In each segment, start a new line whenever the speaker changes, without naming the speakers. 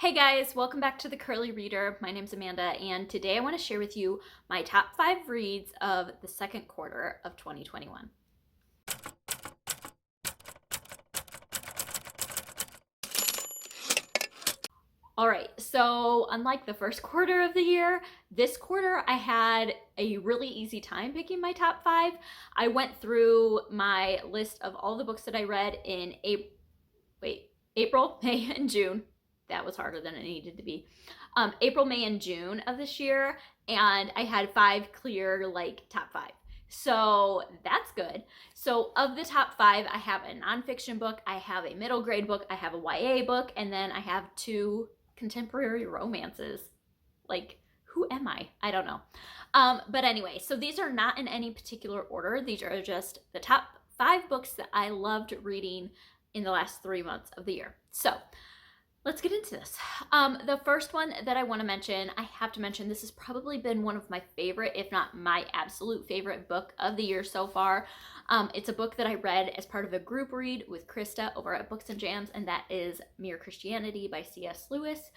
Hey guys, welcome back to the Curly Reader. My name's Amanda, and today I want to share with you my top 5 reads of the second quarter of 2021. All right, so unlike the first quarter of the year, this quarter I had a really easy time picking my top 5. I went through my list of all the books that I read in April, May, and June. That was harder than it needed to be. April, May, and June of this year, and I had 5 clear, top 5. So that's good. So of the top 5, I have a nonfiction book, I have a middle grade book, I have a YA book, and then I have 2 contemporary romances. Like, who am I? I don't know. But anyway, so these are not in any particular order. These are just the top 5 books that I loved reading in the last 3 months of the year. So let's get into this. The first one that I want to mention, I have to mention, this has probably been one of my favorite, if not my absolute favorite book of the year so far. It's a book that I read as part of a group read with Krista over at Books and Jams, and that is Mere Christianity by C.S. Lewis.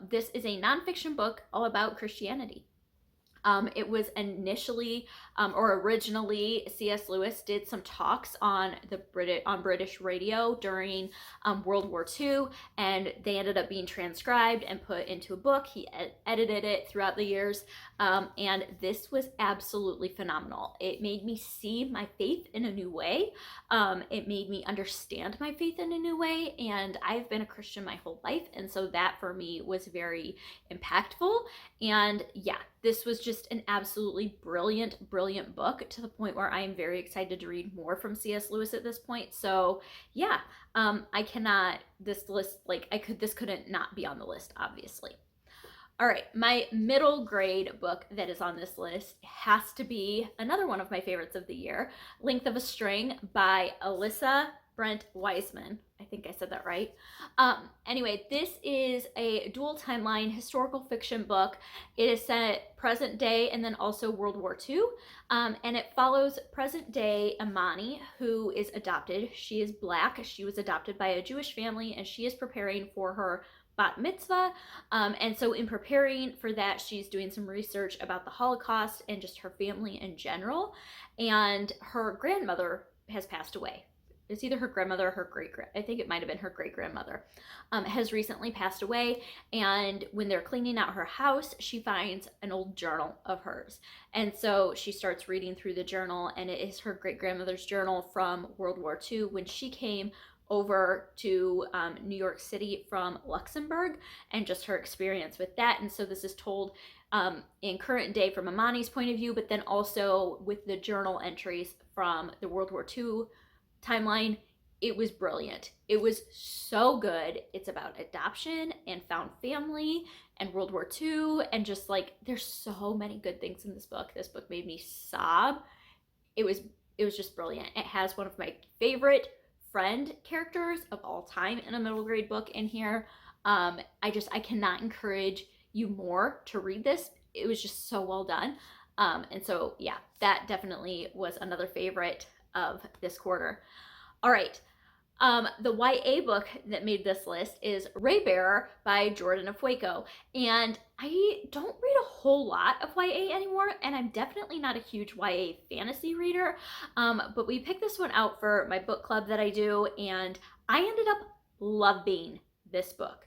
This is a nonfiction book all about Christianity. It was initially, or originally, C.S. Lewis did some talks on British radio during World War II, and they ended up being transcribed and put into a book. He edited it throughout the years, and this was absolutely phenomenal. It made me see my faith in a new way. It made me understand my faith in a new way, and I've been a Christian my whole life, and so that for me was very impactful. And yeah, this was just an absolutely brilliant book, to the point where I am very excited to read more from C.S. Lewis at this point. So yeah, this couldn't not be on the list, obviously. All right, my middle grade book that is on this list has to be another one of my favorites of the year, Length of a String by Alyssa Brent Wiseman. I think I said that right. Anyway, this is a dual timeline historical fiction book. It is set present day and then also World War II. And it follows present day Imani, who is adopted. She is Black. She was adopted by a Jewish family, and she is preparing for her bat mitzvah. And so in preparing for that, she's doing some research about the Holocaust and just her family in general. And her grandmother has passed away. It's either her grandmother or her I think it might have been her great-grandmother, has recently passed away. And when they're cleaning out her house, she finds an old journal of hers. And so she starts reading through the journal, and it is her great-grandmother's journal from World War II, when she came over to New York City from Luxembourg, and just her experience with that. And so this is told in current day from Imani's point of view, but then also with the journal entries from the World War II timeline. It was brilliant. It was so good. It's about adoption and found family and World War II, and just there's so many good things in this book. This book made me sob. It was just brilliant. It has one of my favorite friend characters of all time in a middle grade book in here. I cannot encourage you more to read this. It was just so well done. And so yeah, that definitely was another favorite of this quarter. All right. The YA book that made this list is Raybearer by Jordan Afueco. And I don't read a whole lot of YA anymore, and I'm definitely not a huge YA fantasy reader. But we picked this one out for my book club that I do, and I ended up loving this book.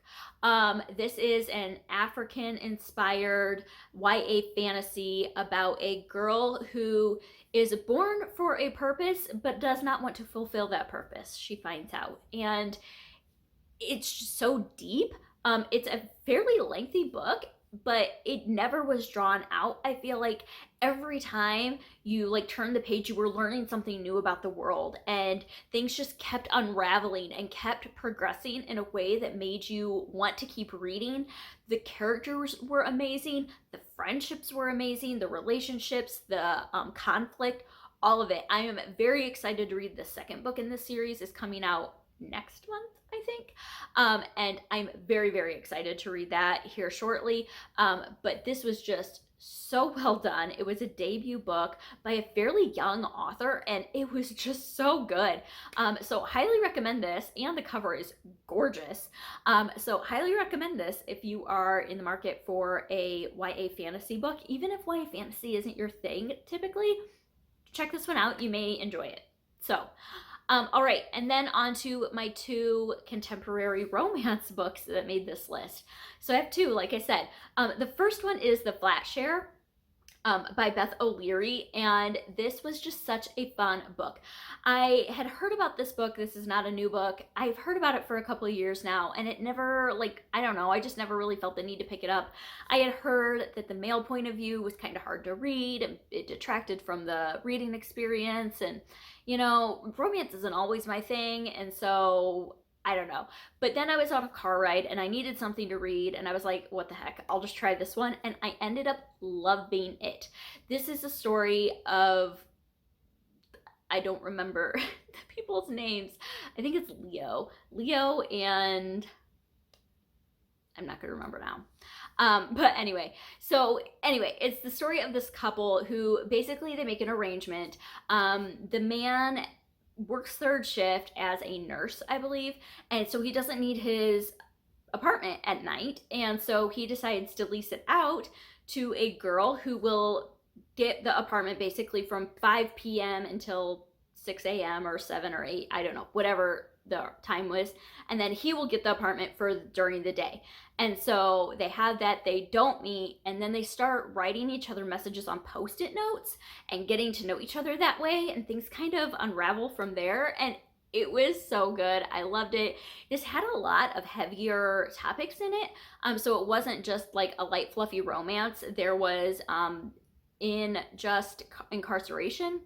This is an African-inspired YA fantasy about a girl who is born for a purpose but does not want to fulfill that purpose, she finds out. And it's just so deep. It's a fairly lengthy book, but it never was drawn out. I feel like every time you turn the page, you were learning something new about the world, and things just kept unraveling and kept progressing in a way that made you want to keep reading. The characters were amazing, the friendships were amazing, the relationships, the conflict, all of it. I am very excited to read the second book in this series. Is coming out next month, I think. And I'm very excited to read that here shortly. But this was just so well done. It was a debut book by a fairly young author, and it was just so good. So highly recommend this, and the cover is gorgeous. So highly recommend this if you are in the market for a YA fantasy book. Even if YA fantasy isn't your thing typically, check this one out. You may enjoy it. So all right, and then on to my 2 contemporary romance books that made this list. So I have 2, like I said. The first one is The Flatshare by Beth O'Leary, and this was just such a fun book. I had heard about this book. This is not a new book. I've heard about it for a couple of years now, and it never, I don't know, I just never really felt the need to pick it up. I had heard that the male point of view was kind of hard to read, and it detracted from the reading experience, and romance isn't always my thing, and so I don't know. But then I was on a car ride and I needed something to read, and I was like, what the heck, I'll just try this one, and I ended up loving it. This is a story of, I don't remember the people's names. I think it's Leo, and I'm not going to remember now. But anyway, it's the story of this couple who basically they make an arrangement. The man works third shift as a nurse, I believe, and so he doesn't need his apartment at night, and so he decides to lease it out to a girl who will get the apartment basically from 5 p.m. until 6 a.m. or 7 or 8, I don't know, whatever the time was, and then he will get the apartment for during the day. And so they have that, they don't meet, and then they start writing each other messages on post-it notes and getting to know each other that way, and things kind of unravel from there. And it was so good. I loved it. This had a lot of heavier topics in it, so it wasn't just like a light fluffy romance. There was unjust incarceration.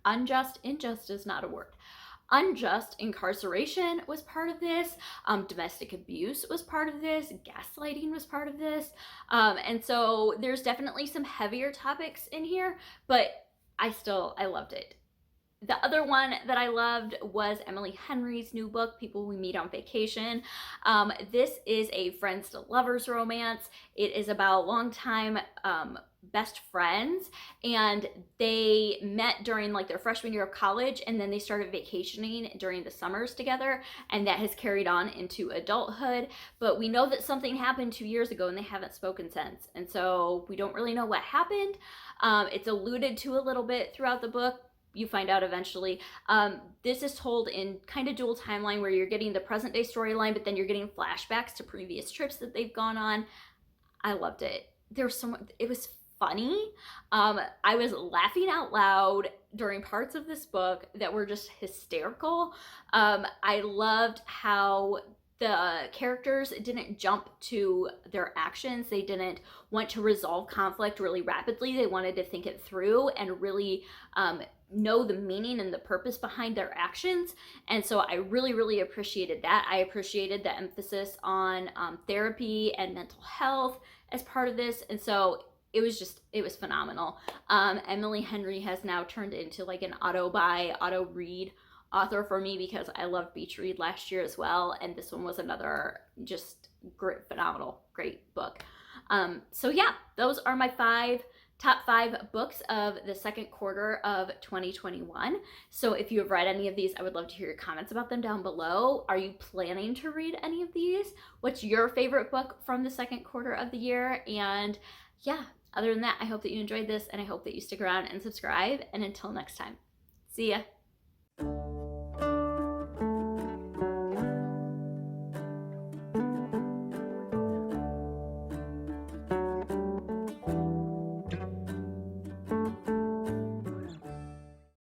Injustice is not a word. Unjust incarceration was part of this. Domestic abuse was part of this. Gaslighting was part of this. And so there's definitely some heavier topics in here, but I loved it. The other one that I loved was Emily Henry's new book, People We Meet on Vacation. This is a friends to lovers romance. It is about longtime best friends, and they met during like their freshman year of college, and then they started vacationing during the summers together, and that has carried on into adulthood. But we know that something happened 2 years ago and they haven't spoken since, and so we don't really know what happened. It's alluded to a little bit throughout the book. You find out eventually. This is told in kind of dual timeline where you're getting the present day storyline, but then you're getting flashbacks to previous trips that they've gone on. I loved it. It was funny. I was laughing out loud during parts of this book that were just hysterical. I loved how the characters didn't jump to their actions. They didn't want to resolve conflict really rapidly. They wanted to think it through and really know the meaning and the purpose behind their actions. And so I really, really appreciated that. I appreciated the emphasis on therapy and mental health as part of this. And so it was phenomenal. Emily Henry has now turned into like an auto read author for me, because I loved Beach Read last year as well, and this one was another just great, phenomenal, great book. So yeah, those are my top 5 books of the second quarter of 2021. So if you have read any of these, I would love to hear your comments about them down below. Are you planning to read any of these? What's your favorite book from the second quarter of the year? And yeah, other than that, I hope that you enjoyed this, and I hope that you stick around and subscribe. And until next time, see ya.